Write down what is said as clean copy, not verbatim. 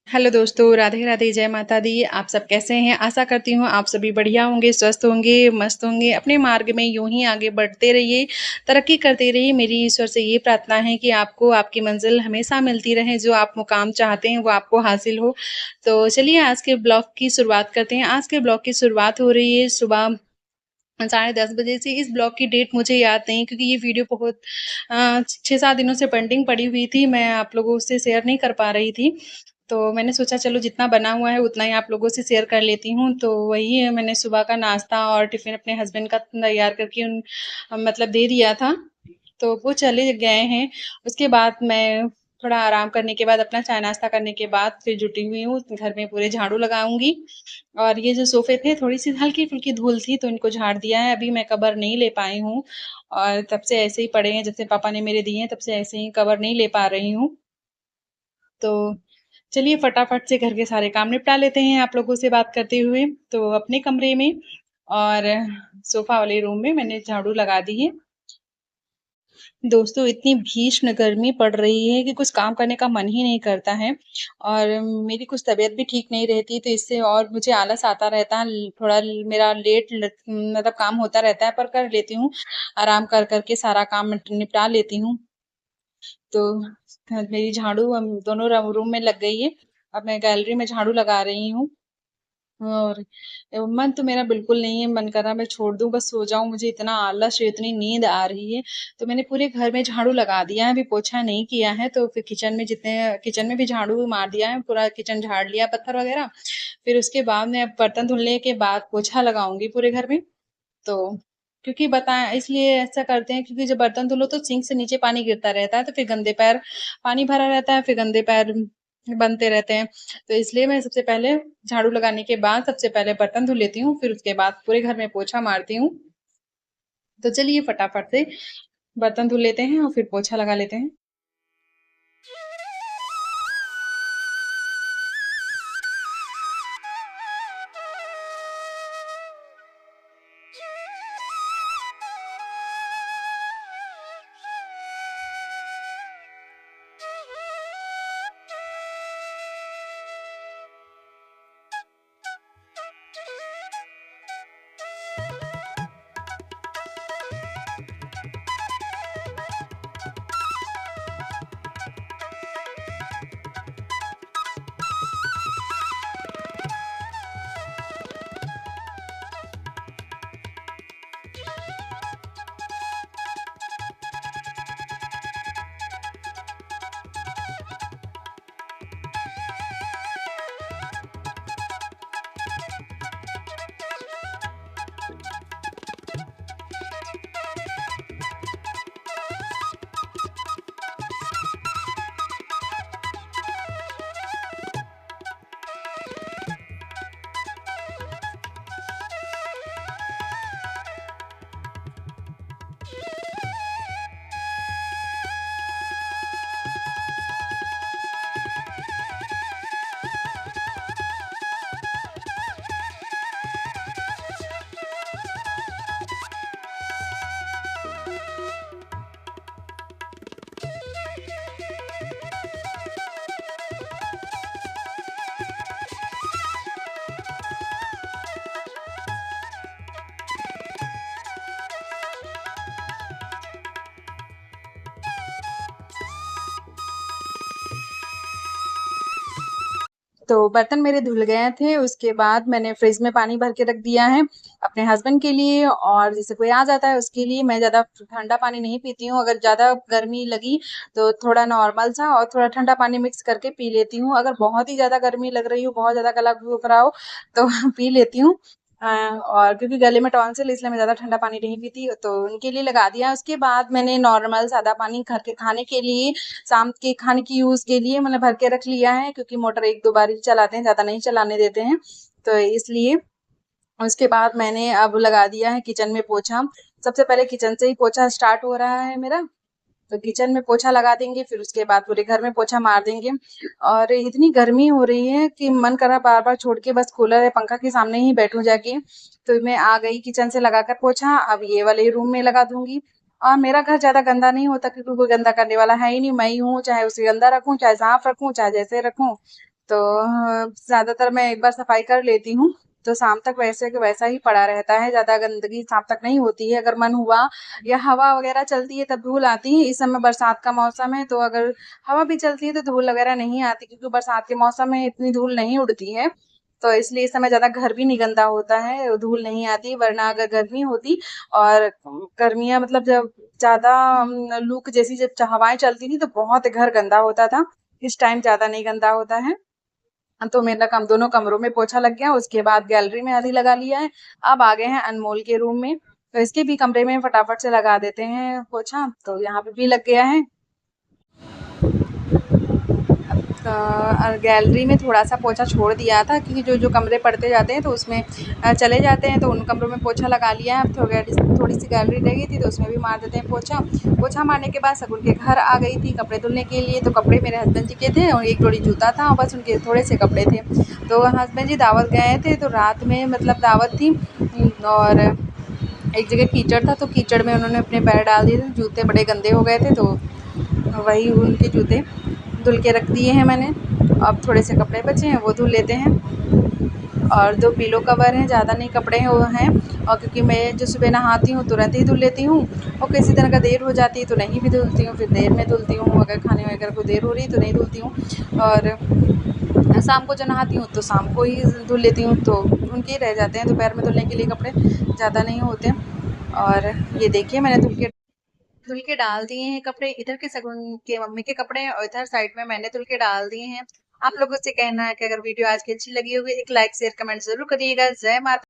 Hello दोस्तों, राधे राधे, जय माता दी। आप सब कैसे हैं? आशा करती हूँ आप सभी बढ़िया होंगे, स्वस्थ होंगे, मस्त होंगे। अपने मार्ग में यूं ही आगे बढ़ते रहिए, तरक्की करते रहिए। मेरी ईश्वर से ये प्रार्थना है कि आपको आपकी मंजिल हमेशा मिलती रहे, जो आप मुकाम चाहते हैं वो आपको हासिल हो। तो चलिए आज के ब्लॉग की शुरुआत करते हैं। आज के ब्लॉग की शुरुआत हो रही है सुबह 10:30 बजे से। इस ब्लॉग की डेट मुझे याद नहीं, क्योंकि ये वीडियो बहुत 6-7 दिनों से पेंडिंग पड़ी हुई थी। मैं आप लोगों से शेयर नहीं कर पा रही थी। तो मैंने सोचा चलो जितना बना हुआ है उतना ही आप लोगों से शेयर कर लेती हूँ। तो वही है, मैंने सुबह का नाश्ता और टिफ़िन अपने हस्बैंड का तैयार करके मतलब दे दिया था। तो वो चले गए हैं। उसके बाद मैं थोड़ा आराम करने के बाद, अपना चाय नाश्ता करने के बाद फिर जुटी हुई हूँ। घर में पूरे झाड़ू लगाऊँगी। और ये जो सोफ़े थे, थोड़ी-सी हल्की-फुल्की धूल थी तो इनको झाड़ दिया है। अभी मैं कवर नहीं ले पाई हूँ और तब से ऐसे ही पड़े हैं, जब से पापा ने मेरे दिए हैं तब से ऐसे ही कवर नहीं ले पा रही हूँ। तो चलिए फटाफट से घर के सारे काम निपटा लेते हैं आप लोगों से बात करते हुए। तो अपने कमरे में और सोफ़ा वाले रूम में मैंने झाड़ू लगा दी है। दोस्तों, इतनी भीषण गर्मी पड़ रही है कि कुछ काम करने का मन ही नहीं करता है। और मेरी कुछ तबीयत भी ठीक नहीं रहती, तो इससे और मुझे आलस आता रहता है। थोड़ा मेरा मतलब काम होता रहता है, पर कर लेती हूँ। आराम कर कर के सारा काम निपटा लेती हूँ। तो मेरी झाड़ू दोनों रूम में लग गई है। अब मैं गैलरी में झाड़ू लगा रही हूँ। और मन तो मेरा बिल्कुल नहीं है, मन कर रहा है मैं छोड़ दूँ, बस सो जाऊँ। मुझे इतना आलस है, इतनी नींद आ रही है। तो मैंने पूरे घर में झाड़ू लगा दिया है, अभी पोछा नहीं किया है। तो फिर किचन में भी झाड़ू मार दिया है, पूरा किचन झाड़ लिया पत्थर वगैरह। फिर उसके बाद मैं अब बर्तन धुलने के बाद पोछा लगाऊँगी पूरे घर में। तो क्योंकि इसलिए ऐसा करते हैं, क्योंकि जब बर्तन धुलो तो सिंक से नीचे पानी गिरता रहता है, तो फिर गंदे पैर, पानी भरा रहता है, फिर गंदे पैर बनते रहते हैं। तो इसलिए मैं सबसे पहले झाड़ू लगाने के बाद सबसे पहले बर्तन धुल लेती हूँ, फिर उसके बाद पूरे घर में पोछा मारती हूँ। तो चलिए फटाफट से बर्तन धुल लेते हैं और फिर पोछा लगा लेते हैं। तो बर्तन मेरे धुल गए थे, उसके बाद मैंने फ्रिज में पानी भर के रख दिया है अपने हस्बैंड के लिए। और जैसे कोई आ जाता है उसके लिए। मैं ज़्यादा ठंडा पानी नहीं पीती हूँ, अगर ज़्यादा गर्मी लगी तो थोड़ा नॉर्मल सा और थोड़ा ठंडा पानी मिक्स करके पी लेती हूँ। अगर बहुत ही ज़्यादा गर्मी लग रही हो, बहुत ज़्यादा गला सूख रहा हो तो पी लेती हूँ। और क्योंकि गले में टॉन्सिल, इसलिए मैं ज़्यादा ठंडा पानी नहीं पीती, तो उनके लिए लगा दिया। उसके बाद मैंने नॉर्मल सादा पानी घर के खाने के लिए, शाम के खाने की यूज़ के लिए मैंने भर के रख लिया है, क्योंकि मोटर 1-2 बार ही चलाते हैं, ज़्यादा नहीं चलाने देते हैं। तो इसलिए उसके बाद मैंने अब लगा दिया है किचन में पोछा। सबसे पहले किचन से ही पोछा स्टार्ट हो रहा है मेरा। तो किचन में पोछा लगा देंगे, फिर उसके बाद पूरे घर में पोछा मार देंगे। और इतनी गर्मी हो रही है कि मन कर रहा बार-बार छोड़ के बस कूलर या पंखा के सामने ही बैठूँ जाके। तो मैं आ गई किचन से लगाकर पोछा, अब ये वाले रूम में लगा दूँगी। और मेरा घर ज़्यादा गंदा नहीं होता, क्योंकि कोई गंदा करने वाला है ही नहीं, मैं ही हूँ। चाहे उसे गंदा रखूँ, चाहे साफ रखूँ, चाहे जैसे रखूँ, तो ज़्यादातर मैं एक बार सफाई कर लेती हूँ, तो शाम तक वैसे के वैसा ही पड़ा रहता है, ज़्यादा गंदगी शाम तक नहीं होती है। अगर मन हुआ या हवा वगैरह चलती है तब धूल आती है। इस समय बरसात का मौसम है, तो अगर हवा भी चलती है तो धूल वगैरह नहीं आती, क्योंकि बरसात के मौसम में इतनी धूल नहीं उड़ती है। तो इसलिए इस समय ज़्यादा घर भी नहीं गंदा होता है, धूल नहीं आती। वरना अगर गर्मी होती और गर्मियाँ मतलब जब ज़्यादा लू की जैसी जब हवाएँ चलती थी तो बहुत घर गंदा होता था। इस टाइम ज़्यादा नहीं गंदा होता है। तो मेरा कम दोनों कमरों में पोछा लग गया, उसके बाद गैलरी में आदि लगा लिया है। अब आ गए हैं अनमोल के रूम में, तो इसके भी कमरे में फटाफट से लगा देते हैं पोछा। तो यहाँ पे भी लग गया है। गैलरी में थोड़ा-सा पोछा छोड़ दिया था, क्योंकि जो कमरे पड़ते जाते हैं तो उसमें चले जाते हैं, तो उन कमरों में पोछा लगा लिया है। अब थोड़ी-सी गैलरी रह गई थी तो उसमें भी मार देते हैं पोछा। पोछा मारने के बाद शगुन के घर आ गई थी कपड़े धुलने के लिए, तो कपड़े मेरे हस्बैंड जी के थे और एक जोड़ी जूता था और बस उनके थोड़े से कपड़े थे। तो हस्बैंड जी दावत गए थे, तो रात में मतलब दावत थी और एक जगह कीचड़ था, तो कीचड़ में उन्होंने अपने पैर डाल दिए थे, जूते बड़े गंदे हो गए थे, तो वही उनके जूते धुल के रख दिए हैं मैंने। अब थोड़े से कपड़े बचे हैं वो धुल लेते हैं, और 2 पिलो कवर हैं, ज़्यादा नहीं कपड़े हैं वो हैं। और क्योंकि मैं जो सुबह नहाती हूँ तुरंत ही धुल लेती हूँ, और किसी दिन अगर देर हो जाती है तो नहीं भी धुलती हूँ, फिर देर में धुलती हूँ। अगर खाने वगैरह को देर हो रही तो नहीं धुलती हूँ। और शाम को जो नहाती हूँ तो शाम को ही धुल लेती हूँ, तो उनके ही रह जाते हैं दोपहर में धुलने के लिए कपड़े, ज़्यादा नहीं होते। और ये देखिए मैंने धुल के डाल दिए हैं कपड़े। इधर के शगुन के मम्मी के कपड़े हैं और इधर साइड में मैंने धुल के डाल दिए हैं। आप लोगों से कहना है कि अगर वीडियो आज की अच्छी लगी होगी, एक लाइक शेयर कमेंट जरूर करिएगा। जय माता।